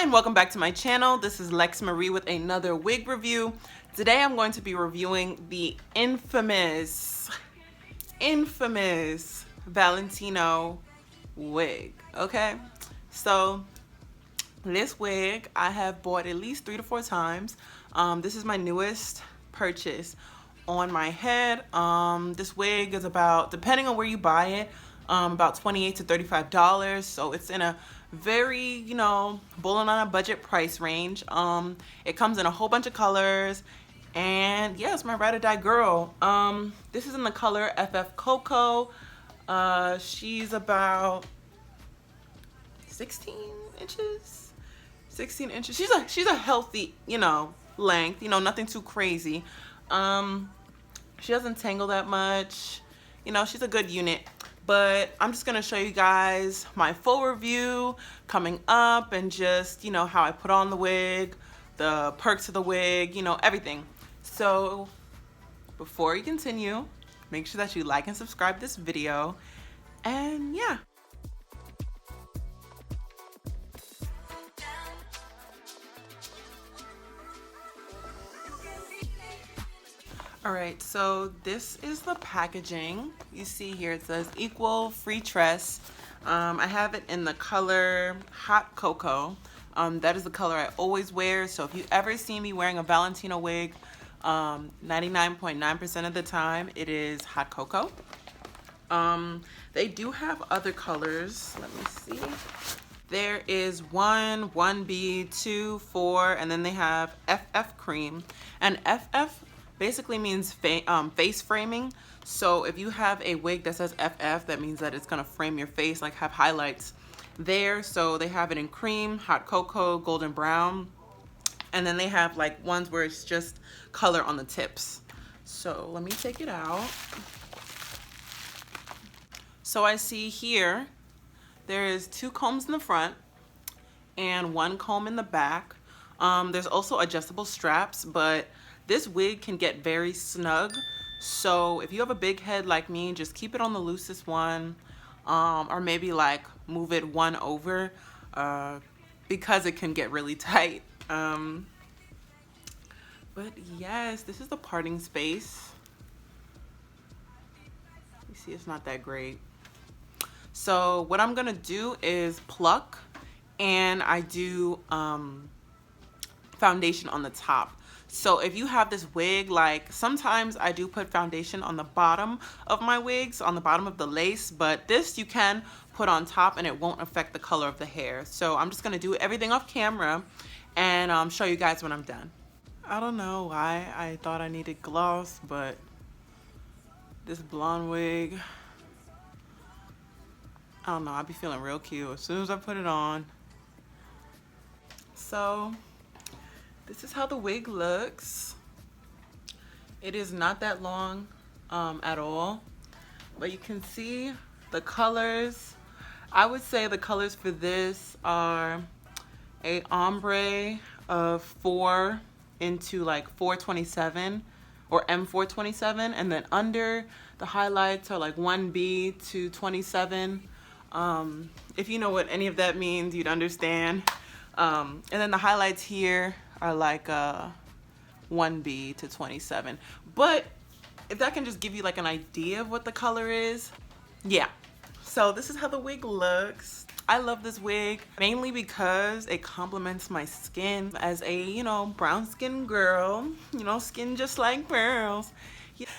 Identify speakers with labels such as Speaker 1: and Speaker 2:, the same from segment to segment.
Speaker 1: and welcome back to my channel. This is Lex Marie with another wig review. Today I'm going to be reviewing the infamous Valentino wig. Okay, so this wig I have bought at least 3 to 4 times. This is my newest purchase on my head. This wig is about, depending on where you buy it, about $28 to $35. So it's in a very, bowling on a budget price range. It comes in a whole bunch of colors, and yeah, it's my ride or die girl. This is in the color FF Cocoa. She's about 16 inches. She's a healthy, length, nothing too crazy. She doesn't tangle that much. She's a good unit. But I'm just gonna show you guys my full review coming up, and just, how I put on the wig, the perks of the wig, everything. So before you continue, make sure that you like and subscribe this video, and yeah. Alright, so this is the packaging. You see here it says equal FreeTress. I have it in the color Hot Cocoa. That is the color I always wear. So if you ever see me wearing a Valentino wig, 99.9% of the time it is Hot Cocoa. They do have other colors. Let me see. There is 1, 1B, 2, 4, and then they have FF Cream. And FF basically means face framing. So if you have a wig that says FF, that means that it's gonna frame your face, like have highlights there. So they have it in cream, hot cocoa, golden brown, and then they have like ones where it's just color on the tips. So let me take it out. So I see here there is 2 combs in the front and 1 comb in the back. There's also adjustable straps, but this wig can get very snug. So if you have a big head like me, just keep it on the loosest one, or maybe like move it 1 over, because it can get really tight. But yes, this is the parting space. You see, it's not that great. So what I'm gonna do is pluck, and I do foundation on the top. So if you have this wig, like sometimes I do put foundation on the bottom of my wigs, on the bottom of the lace, but this you can put on top and it won't affect the color of the hair. So I'm just gonna do everything off camera and show you guys when I'm done. I don't know why I thought I needed gloss, but this blonde wig, I don't know, I'd be feeling real cute as soon as I put it on. So this is how the wig looks. It is not that long at all, but you can see the colors. I would say the colors for this are a ombre of 4 into like 427 or M427, and then under the highlights are like 1B to 27. If you know what any of that means, you'd understand. And then the highlights here are like 1B to 27. But if that can just give you like an idea of what the color is, yeah. So this is how the wig looks. I love this wig mainly because it complements my skin as a, brown skin girl, skin just like pearls. Yeah.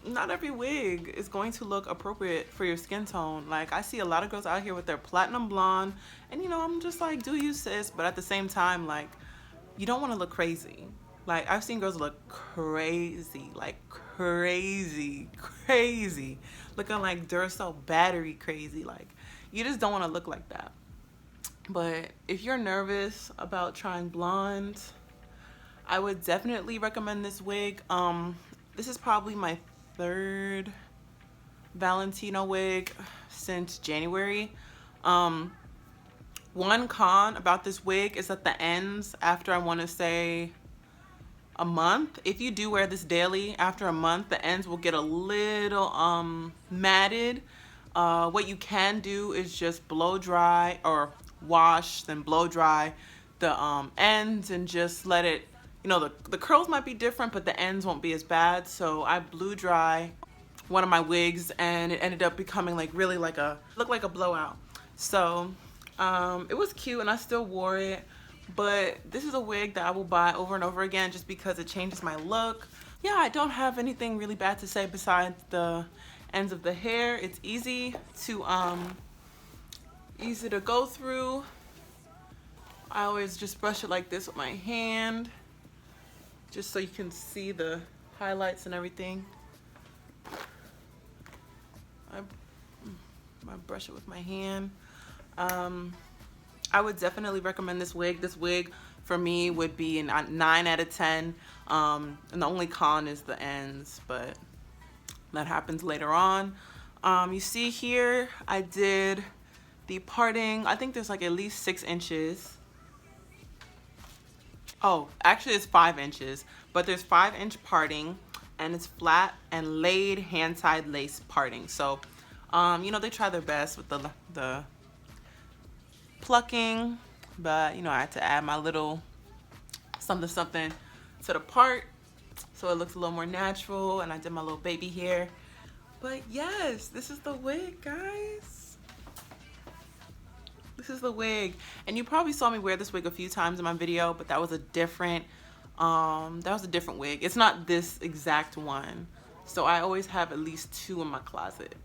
Speaker 1: Not every wig is going to look appropriate for your skin tone. Like, I see a lot of girls out here with their platinum blonde, and I'm just like, do you, sis? But at the same time, like, you don't want to look crazy. Like, I've seen girls look crazy, like crazy, looking like Duracell battery crazy. Like, you just don't want to look like that. But if you're nervous about trying blonde, I would definitely recommend this wig. This is probably my 3rd Valentino wig since January. One con about this wig is that the ends, after I want to say a month, if you do wear this daily, after a month the ends will get a little matted. What you can do is just blow dry or wash, then blow dry the ends and just let it, you know, the curls might be different, but the ends won't be as bad. So I blew dry one of my wigs and it ended up becoming like really like looked like a blowout. So it was cute and I still wore it, but this is a wig that I will buy over and over again just because it changes my look. Yeah, I don't have anything really bad to say besides the ends of the hair. It's easy to go through. I always just brush it like this with my hand, just so you can see the highlights and everything. I brush it with my hand. I would definitely recommend this wig. This wig for me would be a 9 out of 10. And the only con is the ends, but that happens later on. You see here, I did the parting. I think there's like at least 6 inches. Oh, actually it's 5 inches, but there's 5-inch parting and it's flat and laid hand-tied lace parting. So, you know, they try their best with the plucking, but you know, I had to add my little something to the part so it looks a little more natural, and I did my little baby hair. But yes, this is the wig, guys. This is the wig, and you probably saw me wear this wig a few times in my video, but that was a different wig. It's not this exact one, so I always have at least 2 in my closet.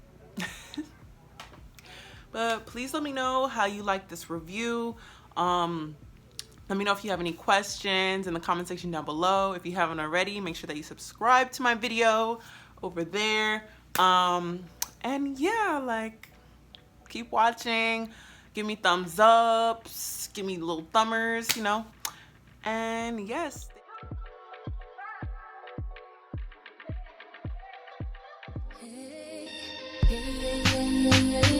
Speaker 1: But please let me know how you like this review. Let me know if you have any questions in the comment section down below. If you haven't already, make sure that you subscribe to my video over there. And yeah, like, keep watching. Give me thumbs ups. Give me little thumbers, you know. And yes.
Speaker 2: Hey, hey, hey, hey, hey.